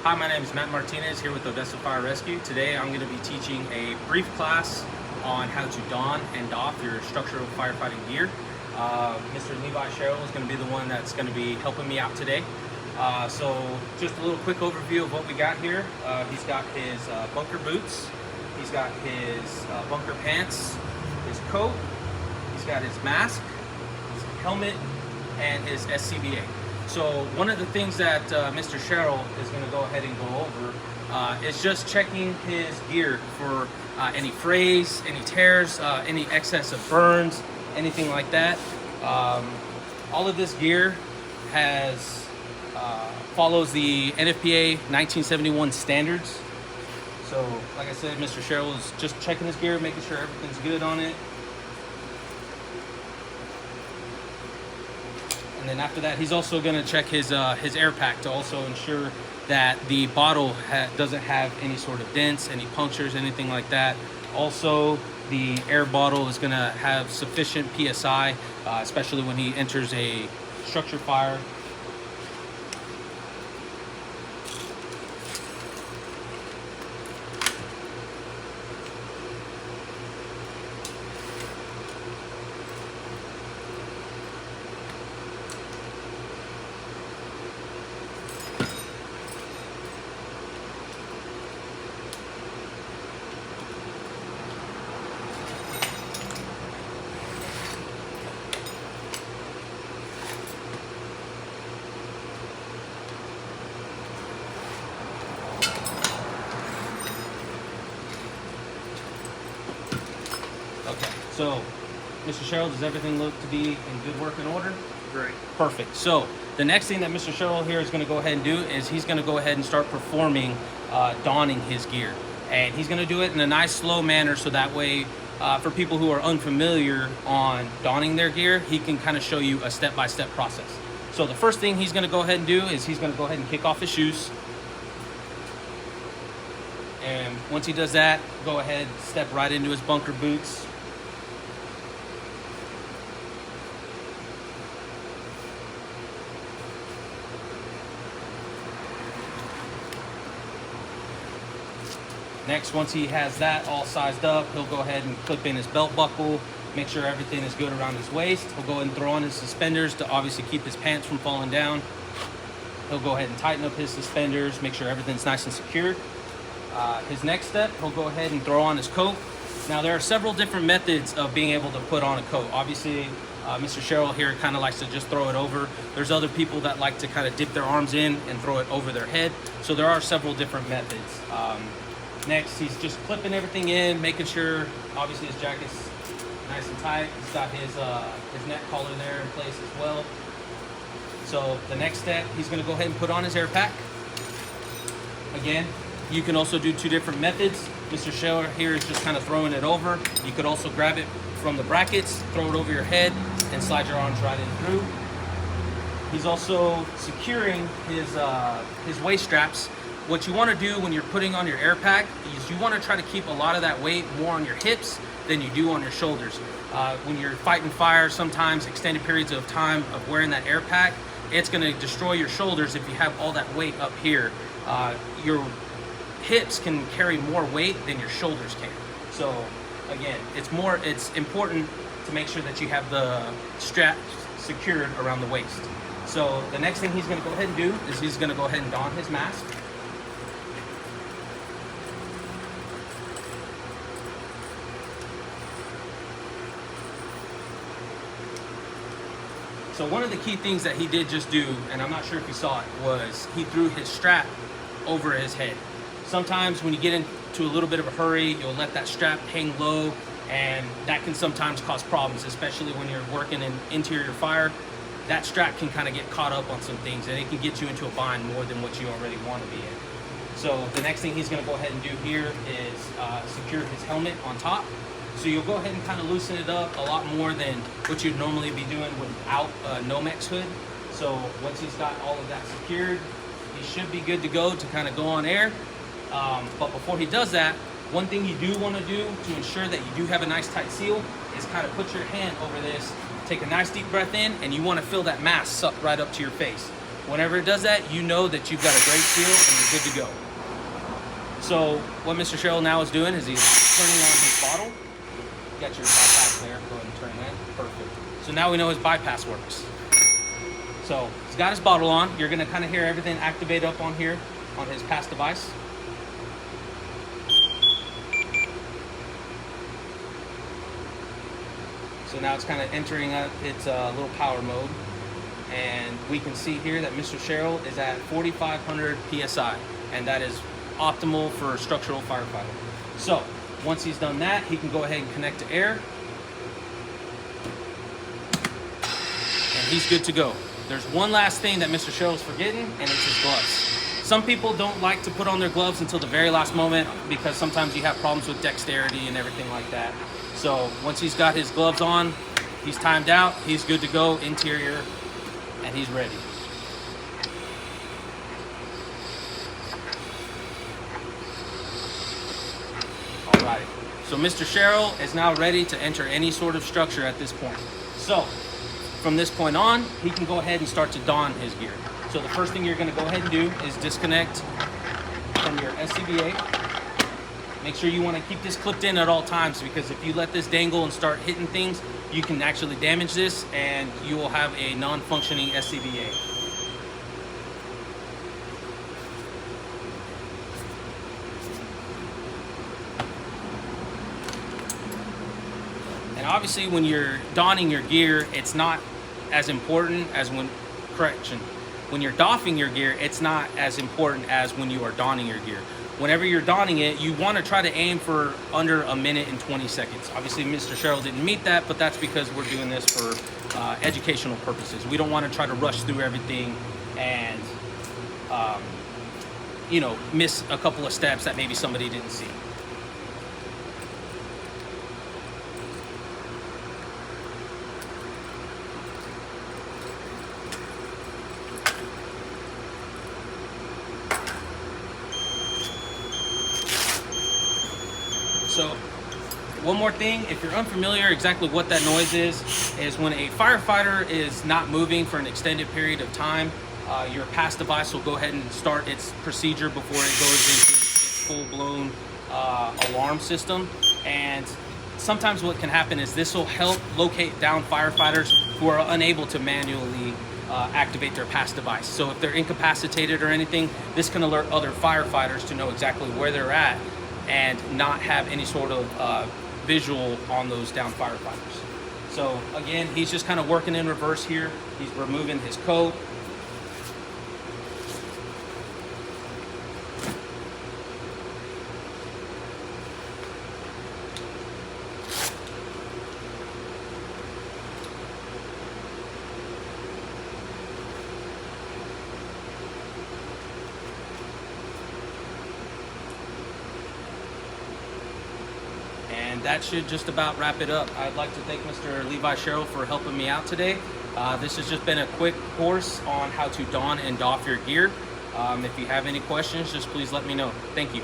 Hi, my name is Matt Martinez here with Odessa Fire Rescue. Today I'm going to be teaching a brief class on how to don and doff your structural firefighting gear. Mr. Levi Sherrill is going to be the one that's going to be helping me out today. So just a little quick overview of what we got here. He's got his bunker boots, he's got his bunker pants, his coat, he's got his mask, his helmet, and his SCBA. So one of the things that Mr. Sherrill is going to go ahead and go over is just checking his gear for any frays, any tears, any excess of burns, anything like that. All of this gear follows the NFPA 1971 standards. So like I said, Mr. Sherrill is just checking his gear, making sure everything's good on it. And then after that, he's also going to check his air pack to also ensure that the bottle doesn't have any sort of dents, any punctures, anything like that. Also, the air bottle is going to have sufficient PSI, especially when he enters a structure fire. Okay, so Mr. Sherrill, does everything look to be in good working order? Great. Perfect. So the next thing that Mr. Sherrill here is going to go ahead and do is he's going to go ahead and start performing donning his gear. And he's going to do it in a nice slow manner, so that way for people who are unfamiliar on donning their gear, he can kind of show you a step-by-step process. So the first thing he's going to go ahead and do is he's going to go ahead and kick off his shoes. And once he does that, go ahead, step right into his bunker boots. Next, once he has that all sized up, he'll go ahead and clip in his belt buckle, make sure everything is good around his waist. He'll go ahead and throw on his suspenders to obviously keep his pants from falling down. He'll go ahead and tighten up his suspenders, make sure everything's nice and secured. His next step, he'll go ahead and throw on his coat. Now, there are several different methods of being able to put on a coat. Obviously, Mr. Sherrill here kind of likes to just throw it over. There's other people that like to kind of dip their arms in and throw it over their head. So there are several different methods. Next, he's just clipping everything in, making sure, obviously, his jacket's nice and tight. He's got his neck collar there in place as well. So the next step, he's going to go ahead and put on his air pack. Again, you can also do two different methods. Mr. Sherrill here is just kind of throwing it over. You could also grab it from the brackets, throw it over your head, and slide your arms right in through. He's also securing his waist straps. What you want to do when you're putting on your air pack is you want to try to keep a lot of that weight more on your hips than you do on your shoulders. When you're fighting fire, sometimes extended periods of time of wearing that air pack, it's going to destroy your shoulders if you have all that weight up here. Your hips can carry more weight than your shoulders can. So again, it's important to make sure that you have the strap secured around the waist. So the next thing he's going to go ahead and do is he's going to go ahead and don his mask. So one of the key things that he did just do, and I'm not sure if you saw it, was he threw his strap over his head. Sometimes when you get into a little bit of a hurry, you'll let that strap hang low, and that can sometimes cause problems, especially when you're working in interior fire. That strap can kind of get caught up on some things, and it can get you into a bind more than what you already want to be in. So the next thing he's going to go ahead and do here is secure his helmet on top. So you'll go ahead and kind of loosen it up a lot more than what you'd normally be doing without a Nomex hood. So once he's got all of that secured, he should be good to go to kind of go on air. But before he does that, one thing you do want to do to ensure that you do have a nice tight seal is kind of put your hand over this, take a nice deep breath in, and you want to feel that mask suck right up to your face. Whenever it does that, you know that you've got a great seal and you're good to go. So what Mr. Sherrill now is doing is he's turning on his bottle. You got your bypass there. Go ahead and turn that. Perfect. So now we know his bypass works. So he's got his bottle on. You're going to kind of hear everything activate up on here on his pass device. So now it's kind of entering its little power mode. And we can see here that Mr. Sherrill is at 4,500 PSI. And that is optimal for structural firefighting. So once he's done that, he can go ahead and connect to air. And he's good to go. There's one last thing that Mr. Sherrill's forgetting, and it's his gloves. Some people don't like to put on their gloves until the very last moment because sometimes you have problems with dexterity and everything like that. So once he's got his gloves on, he's timed out, he's good to go, interior, and he's ready. Alrighty, so Mr. Sherrill is now ready to enter any sort of structure at this point. So from this point on, he can go ahead and start to don his gear. So the first thing you're going to go ahead and do is disconnect from your SCBA. Make sure you want to keep this clipped in at all times, because if you let this dangle and start hitting things, you can actually damage this and you will have a non-functioning SCBA. And obviously when you're donning your gear, it's not as important as when you're doffing your gear, it's not as important as when you are donning your gear. Whenever you're donning it, you want to try to aim for under 1 minute and 20 seconds. Obviously, Mr. Sherrill didn't meet that, but that's because we're doing this for educational purposes. We don't want to try to rush through everything and, miss a couple of steps that maybe somebody didn't see. So one more thing, if you're unfamiliar exactly what that noise is when a firefighter is not moving for an extended period of time, your pass device will go ahead and start its procedure before it goes into its full-blown alarm system. And sometimes what can happen is this will help locate down firefighters who are unable to manually activate their pass device. So if they're incapacitated or anything, this can alert other firefighters to know exactly where they're at and not have any sort of visual on those down firefighters. So again, he's just kind of working in reverse here. He's removing his coat. And that should just about wrap it up. I'd like to thank Mr. Levi Sherrill for helping me out today. This has just been a quick course on how to don and doff your gear. If you have any questions, just please let me know. Thank you.